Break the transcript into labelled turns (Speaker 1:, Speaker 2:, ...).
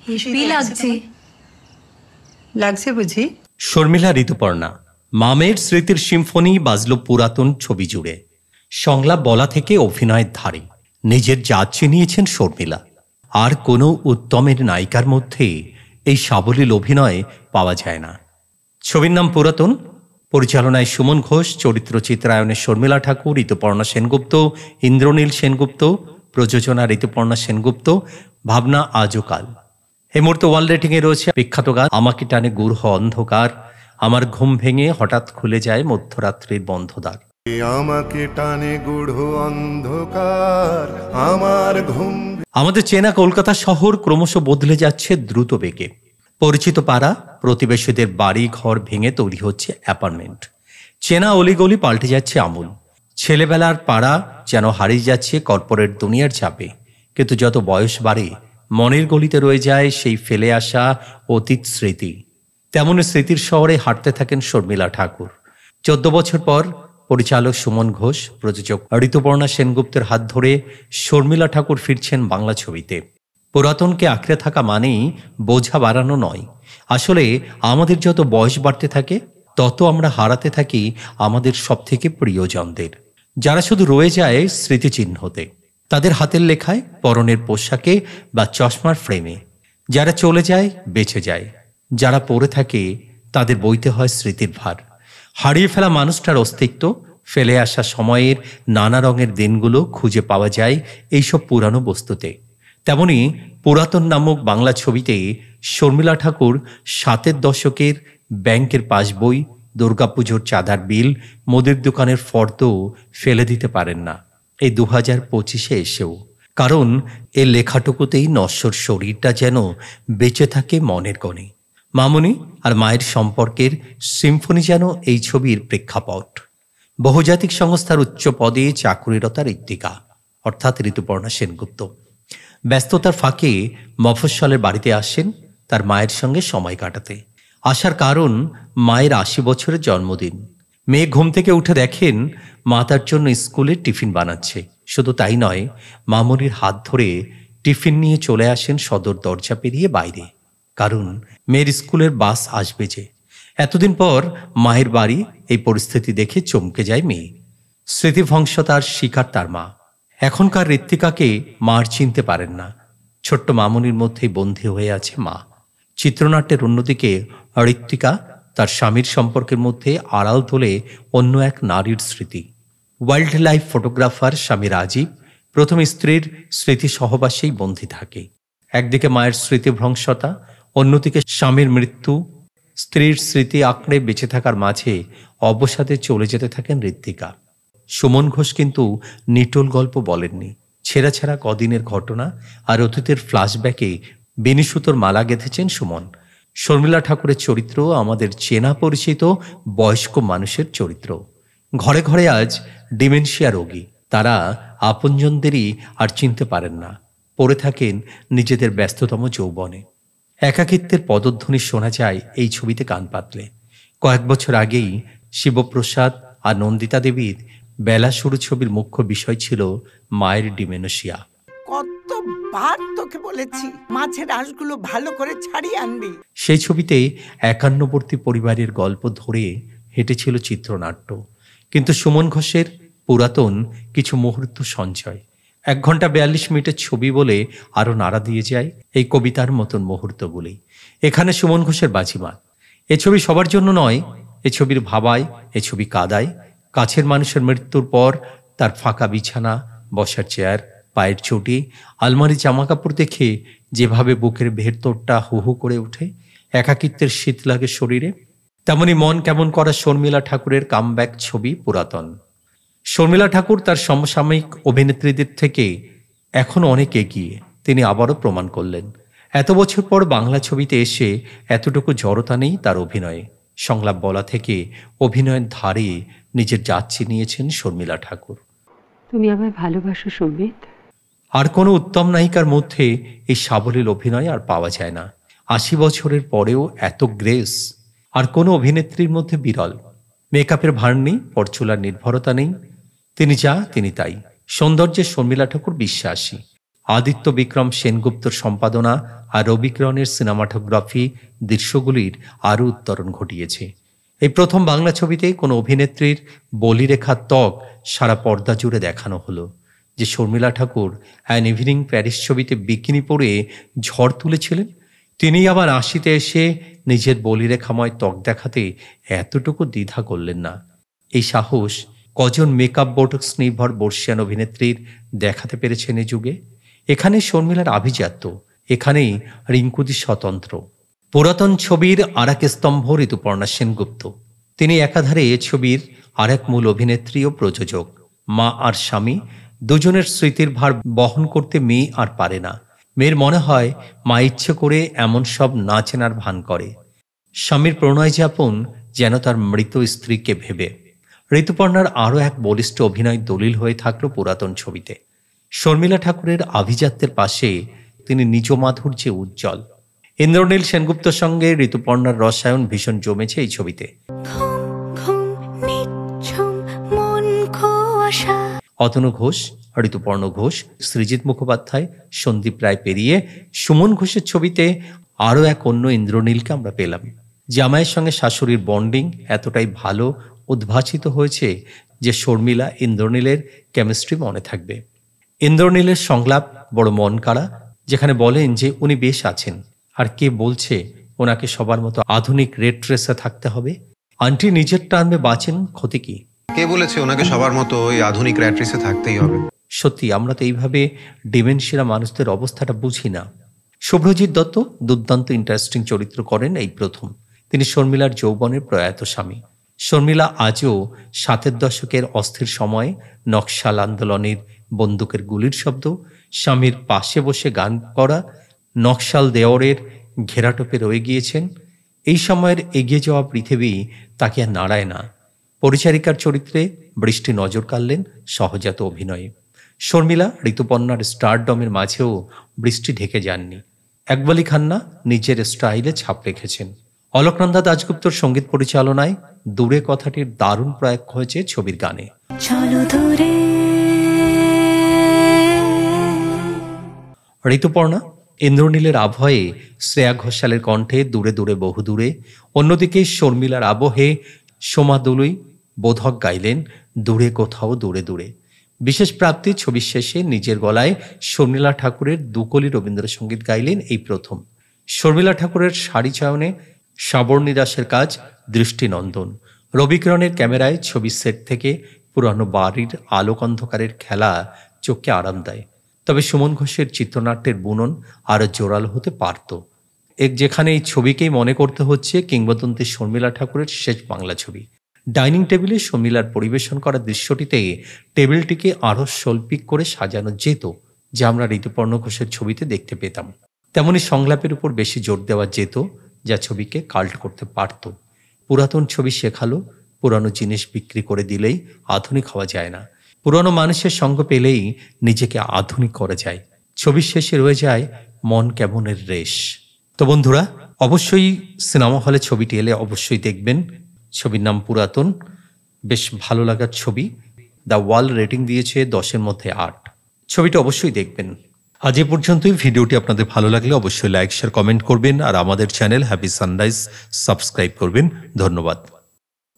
Speaker 1: Heavy লাগছে।
Speaker 2: লাগছে বুঝি?
Speaker 3: শর্মিলা ঋতুপর্ণা। মামের স্মৃতির সিম্ফনি বাজল পুরাতন ছবি জুড়ে। সংলাপ বলা থেকে অভিনয়ের ধারে নিজের জাত চিনিয়েছেন শর্মিলা। আর কোনো উত্তমের নায়িকার মধ্যে এই সাবলীল অভিনয় পাওয়া যায় না। ছবির নাম পুরাতন। পরিচালনায় সুমন ঘোষ, চরিত্র চিত্রায়নে শর্মিলা ঠাকুর, ঋতুপর্ণা সেনগুপ্ত, ইন্দ্রনীল সেনগুপ্ত, প্রযোজনা ঋতুপর্ণা সেনগুপ্ত, ভাবনা আজকাল। এই মুহূর্তে ওয়ার্ল্ড রেটিংয়ে রয়েছে বিখ্যাত গান আমাকে টানে গূঢ় অন্ধকার, আমার ঘুম ভেঙে হঠাৎ খুলে যায় মধ্যরাত্রির বন্ধদ্বার।
Speaker 4: আমাকে টানে গূঢ় অন্ধকার, আমার ঘুম।
Speaker 3: আমাদের চেনা কলকাতা শহর ক্রমশ বদলে যাচ্ছে দ্রুত বেগে। পরিচিত পাড়া, প্রতিবেশীদের বাড়ি ঘর ভেঙে তৈরি হচ্ছে অ্যাপার্টমেন্ট। চেনা অলিগলি পাল্টে যাচ্ছে আমূল। ছেলেবেলার পাড়া যেন হারিয়ে যাচ্ছে কর্পোরেট দুনিয়ার চাপে। কিন্তু যত বয়স বাড়ে মনের গলিতে রয়ে যায় সেই ফেলে আসা অতীত স্মৃতি। তেমনই স্মৃতির শহরে হাঁটতে থাকেন শর্মিলা ঠাকুর। 14 বছর পর পরিচালক সুমন ঘোষ, প্রযোজক ঋতুপর্ণা সেনগুপ্তের হাত ধরে শর্মিলা ঠাকুর ফিরছেন বাংলা ছবিতে। পুরাতনকে আঁকড়ে থাকা মানেই বোঝা বাড়ানো নয়। আসলে আমাদের যত বয়স বাড়তে থাকে তত আমরা হারাতে থাকি আমাদের সবথেকে প্রিয়জনদের, যারা শুধু রয়ে যায় স্মৃতিচিহ্নতে, তাদের হাতের লেখায়, পরনের পোশাকে বা চশমার ফ্রেমে। যারা চলে যায় বেঁচে যায়, যারা পড়ে থাকে তাদের বইতে হয় স্মৃতির ভার। হারিয়ে ফেলা মানুষটার অস্তিত্ব, ফেলে আসা সময়ের নানা রঙের দিনগুলো খুঁজে পাওয়া যায় এইসব পুরানো বস্তুতে। তেমনি পুরাতন নামক বাংলা ছবিতে শর্মিলা ঠাকুর 7-এর দশকের ব্যাংকের পাসবই, দুর্গাপুজোর চাঁদার বিল, মুদির দোকানের ফর্দ ফেলে দিতে পারেন না এই 2025-এ এসেও। কারণ এ লেখাটুকুতেই নশ্বর শরীরটা যেন বেঁচে থাকে মনের কোণে। মামনি আর মায়ের সম্পর্কের সিম্ফনি যেন এই ছবির প্রেক্ষাপট। বহুজাতিক সংস্থার উচ্চ পদে চাকুরিরতা ঋত্বিকা অর্থাৎ ঋতুপর্ণা সেনগুপ্ত ব্যস্ততার ফাঁকে মফস্বলের বাড়িতে আসেন তার মায়ের সঙ্গে সময় কাটাতে। আসার কারণ মায়ের 80 বছরের জন্মদিন। মেয়ে ঘুম থেকে উঠে দেখেন মা তার জন্য স্কুলে টিফিন বানাচ্ছে। শুধু তাই নয়, মামনির হাত ধরে টিফিন নিয়ে চলে আসেন সদর দরজা পেরিয়ে বাইরে। কারণ মেয়ের স্কুলের বাস আসবে যে। এতদিন পর মায়ের বাড়ি, এই পরিস্থিতি দেখে চমকে যায় মেয়ে। স্মৃতিভংসতার শিকার তার মা। এখনকার ঋত্বিকাকে মার চিনতে পারেন না। ছোট্ট মামনির মধ্যেই বন্দী হয়ে আছে মা। চিত্রনাট্যের অন্যদিকে ঋত্বিকা তার স্বামীর সম্পর্কের মধ্যে আড়াল তোলে অন্য এক নারীর স্মৃতি। ওয়াইল্ড লাইফ ফটোগ্রাফার স্বামী রাজীব প্রথম স্ত্রীর স্মৃতি সহবাসেই বন্দী থাকে। একদিকে মায়ের স্মৃতিভ্রংশতা, অন্যদিকে স্বামীর মৃত্যু। স্ত্রীর স্মৃতি আঁকড়ে বেঁচে থাকার মাঝে অবসাদে চলে যেতে থাকেন ঋত্বিকা। সুমন ঘোষ কিন্তু নিটোল গল্প বলেননি। ছেঁড়া ছেঁড়া কদিনের ঘটনা আর অতীতের ফ্ল্যাশব্যাকে বেনিসুতোর মালা গেঁথেছেন সুমন। শর্মিলা ঠাকুরের চরিত্র আমাদের চেনা পরিচিত বয়স্ক মানুষের চরিত্র। ঘরে ঘরে আজ ডিমেনশিয়া রোগী। তারা আপনজনদেরই আর চিনতে পারেন না, পড়ে থাকেন নিজেদের ব্যস্ততম যৌবনে। একাকিত্বের পদধ্বনি শোনা যায় এই ছবিতে কান পাতলে। কয়েক বছর আগেই শিবপ্রসাদ আর নন্দিতা দেবীর বেলা শুরু ছবির মুখ্য বিষয় ছিল মায়ের ডিমেনশিয়া।
Speaker 5: কতবার তোকে বলেছি মাছের আঁশগুলো ভালো করে ছাড়িয়ে আনবি।
Speaker 3: সেই ছবিতে 51বর্তী পরিবারের গল্প ধরে হেঁটেছিল চিত্রনাট্য। কিন্তু সুমন ঘোষের পুরাতন কিছু মুহূর্ত সঞ্চয়। 1 ঘন্টা 42 মিনিটের ছবি বলে আরো নাড়া দিয়ে যায় এই কবিতার মতন মুহূর্তগুলি। এখানে সুমন ঘোষের বাজিমাত। এ ছবি সবার জন্য নয়। এ ছবির ভাবায়, এ ছবি কাদায়। কাছের মানুষের মৃত্যুর পর তার ফাঁকা বিছানা, বসার চেয়ার, পায়ের চটি, আলমারি জামাকাপড় দেখে যেভাবে বুকের ভেতরটা হু হু করে ওঠে, একাকিত্বের শীত লাগে শরীরে, তেমনি মন কেমন করা শর্মিলা ঠাকুরের কামব্যাক ছবি পুরাতন। শর্মিলা ঠাকুর তার সমসাময়িক অভিনেত্রীদের থেকে এখন অনেক এগিয়ে। তিনি আবারও প্রমাণ করলেন। এত বছর পর বাংলা ছবিতে এসে এতটুকু জড়তা নেই তার অভিনয়ে। সংলাপ বলা থেকে অভিনয়ের ধারে নিজের জাত চিনিয়েছেন শর্মিলা ঠাকুর।
Speaker 2: তুমি আমায় ভালোবাসো সম্বিত?
Speaker 3: আর কোনো উত্তম নায়িকার মধ্যে এই সাবলীল অভিনয় আর পাওয়া যায় না। 80 বছরের পরেও এত গ্রেস আর কোনো অভিনেত্রীর মধ্যে বিরল। মেকআপের ভার নেই, পরচুলার নির্ভরতা নেই। তিনি যা তিনি তাই। সৌন্দর্যের শর্মিলা ঠাকুর বিশ্বাসী। আদিত্য বিক্রম সেনগুপ্তর সম্পাদনা আর রবিকিরণের সিনেমাটোগ্রাফি দৃশ্যগুলির আরও উত্তরণ ঘটিয়েছে। এই প্রথম বাংলা ছবিতে কোনো অভিনেত্রীর বলিরেখার ত্বক সারা পর্দা জুড়ে দেখানো হলো। যে শর্মিলা ঠাকুর অ্যান ইভিনিং প্যারিস ছবিতে বিকিনি পরে ঝড় তুলেছিলেন, তিনি আবার ৮০-তে এসে নিজের বলিরেখাময় ত্বক দেখাতে এতটুকু দ্বিধা করলেন না। এই সাহস কজন মেকআপ বোটক্স নির্ভর বর্ষিয়ান অভিনেত্রীর দেখাতে পেরেছেন এ যুগে? এখানে শর্মিলার আভিজাত্য, এখানেই রিঙ্কুদি স্বতন্ত্র। পুরাতন ছবির আর এক স্তম্ভ ঋতুপর্ণা সেনগুপ্ত। তিনি একাধারে এ ছবির আর এক মূল অভিনেত্রী ও প্রযোজক। মা আর স্বামী দুজনের স্মৃতির ভার বহন করতে মেয়ে আর পারে না। মেয়ের মনে হয় মা ইচ্ছে করে এমন সব না চেনার ভান করে। স্বামীর প্রণয় যাপন যেন তার মৃত স্ত্রীকে ভেবে। ঋতুপর্ণার আরও এক বলিষ্ঠ অভিনয় দলিল হয়ে থাকল পুরাতন ছবিতে। শর্মিলা ঠাকুরের আভিজাত্যের পাশে তিনি নিজ মাধুর্যে উজ্জ্বল। ইন্দ্রনীল সেনগুপ্তর সঙ্গে ঋতুপর্ণার রসায়ন ভীষণ জমেছে এই ছবিতে। অতনু ঘোষ, ঋতুপর্ণ ঘোষ, সৃজিত মুখোপাধ্যায়, সন্দীপ রায় পেরিয়ে সুমন ঘোষের ছবিতে আরও এক অন্য ইন্দ্রনীলকে আমরা পেলাম। জামাইয়ের সঙ্গে শাশুড়ির বন্ডিং এতটাই ভালো উদ্ভাসিত হয়েছে যে শর্মিলা ইন্দ্রনীলের কেমিস্ট্রি মনে থাকবে। ইন্দ্রনীলের সংলাপ বড় মন কাড়া, যেখানে বলেন যে উনি বেশ আছেন, আর কে বলছে ওনাকে সবার মতো আধুনিক রেড রেসে থাকতে হবে? আন্টি নিজের টার্মে বাঁচেন, ক্ষতি কি?
Speaker 1: কে বলেছে ওনাকে সবার মতো ওই আধুনিক রেড রেসে থাকতেই হবে?
Speaker 3: সত্যি আমরা তো এইভাবে ডিমেনশিয়া মানুষদের অবস্থাটা বুঝি না। শুভ্রজিৎ দত্ত দুর্দান্ত ইন্টারেস্টিং চরিত্র করেন এই প্রথম। তিনি শর্মিলার যৌবনের প্রয়াত স্বামী। শর্মিলা আজও ৭-এর দশকের অস্থির সময়ে নকশাল আন্দোলনের বন্দুকের গুলির শব্দ, স্বামীর পাশে বসে গান করা, নকশাল দেওরের ঘেরাটোপে রয়ে গিয়েছেন। এই সময়ের এগিয়ে যাওয়া পৃথিবী তাকে আর নাড়ায় না। পরিচারিকার চরিত্রে বৃষ্টি নজর কাড়লেন সহজাত অভিনয়ে। শর্মিলা ঋতুপর্ণার স্টারডমের মাঝেও বৃষ্টি ঢেকে যাননি। একবালি খান্না নিজের স্টাইলে ছাপ রেখেছেন। অলোকনন্দা দাশগুপ্তর সঙ্গীত পরিচালনায় দূরে কথাটির দারুণ প্রয়োগ হয়েছে ছবির গানে। ঋতুপর্ণা ইন্দ্রনীলের আবহে শ্রেয়া ঘোষালের কণ্ঠে দূরে দূরে বহু দূরে, অন্যদিকে শর্মিলার আবহে সোমা দুলুই বোধক গাইলেন দূরে কোথাও দূরে দূরে। বিশেষ প্রাপ্তি ছবির শেষে নিজের গলায় শর্মিলা ঠাকুরের দুকলি রবীন্দ্রসঙ্গীত গাইলেন এই প্রথম। শর্মিলা ঠাকুরের শাড়ি চয়নে সাবর্ণী দাসের কাজ দৃষ্টিনন্দন। রবিকিরণের ক্যামেরায় ছবির সেট থেকে পুরানো বাড়ির আলোক অন্ধকারের খেলা চোখকে আরাম দেয়। তবে সুমন ঘোষের চিত্রনাট্যের বুনন আরও জোরালো হতে পারত। যেখানে এই ছবিকেই মনে করতে হচ্ছে কিংবদন্তি শর্মিলা ঠাকুরের শেষ বাংলা ছবি। ডাইনিং টেবিলে শর্মিলার পরিবেশন করা দৃশ্যটিতে টেবিলটিকে আরও শৈল্পিক করে সাজানো যেত, যা আমরা ঋতুপর্ণ ঘোষের ছবিতে দেখতে পেতাম। তেমনি সংলাপের উপর বেশি জোর দেওয়া যেত, যা ছবিকে কাল্ট করতে পারত। পুরাতন ছবি শেখালো পুরানো জিনিস বিক্রি করে দিলেই আধুনিক হওয়া যায় না। পুরানো মানুষের সঙ্গ পেলেই নিজেকে আধুনিক করা যায়। ছবির শেষে রয়ে যায় মন কেমনের রেশ। তো বন্ধুরা, অবশ্যই সিনেমা হলে ছবিটি এলে অবশ্যই দেখবেন। ছবির নাম পুরাতন, বেশ ভালো লাগার ছবি। দ্য ওয়ার্ল্ড রেটিং দিয়েছে 10-এর মধ্যে 8। ছবিটা অবশ্যই দেখবেন। আজ এ পর্যন্তই। ভিডিওটি আপনাদের ভালো লাগলে অবশ্যই লাইক, শেয়ার, কমেন্ট করবেন আর আমাদের চ্যানেল হ্যাপি সানরাইজ সাবস্ক্রাইব করবেন। ধন্যবাদ।